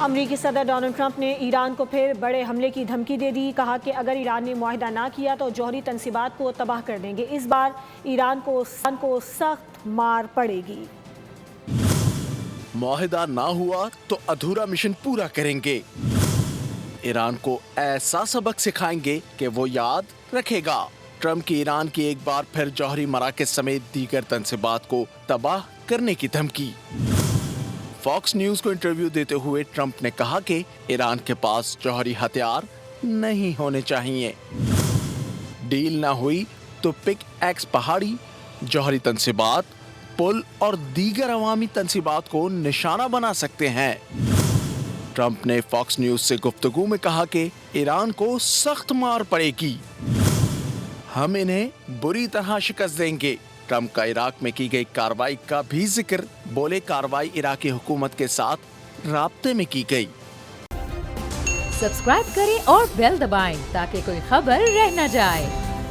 امریکی صدر Donald Trump نے ایران کو پھر بڑے حملے کی دھمکی دے دی. کہا کہ اگر ایران نے معاہدہ نہ کیا تو جوہری تنصیبات کو تباہ کر دیں گے. اس بار ایران کو سخت مار پڑے گی. معاہدہ نہ ہوا تو ادھورا مشن پورا کریں گے. ایران کو ایسا سبق سکھائیں گے کہ وہ یاد رکھے گا. ٹرمپ کی ایران کی ایک بار پھر جوہری مراکز سمیت دیگر تنصیبات کو تباہ کرنے کی دھمکی. فاکس نیوز کو انٹرویو دیتے ہوئے ٹرمپ نے کہا کہ ایران کے پاس جوہری ہتھیار نہیں ہونے چاہیے. ڈیل نہ ہوئی تو پک ایکس پہاڑی، جوہری تنصیبات، پل اور دیگر عوامی تنصیبات کو نشانہ بنا سکتے ہیں. ٹرمپ نے فاکس نیوز سے گفتگو میں کہا کہ ایران کو سخت مار پڑے گی. ہم انہیں بری طرح شکست دیں گے. ٹرمپ کا عراق میں کی گئی کارروائی کا بھی ذکر. بولے کارروائی عراقی حکومت کے ساتھ رابطے میں کی گئی. سبسکرائب کریں اور بیل دبائیں تاکہ کوئی خبر رہ نہ جائے.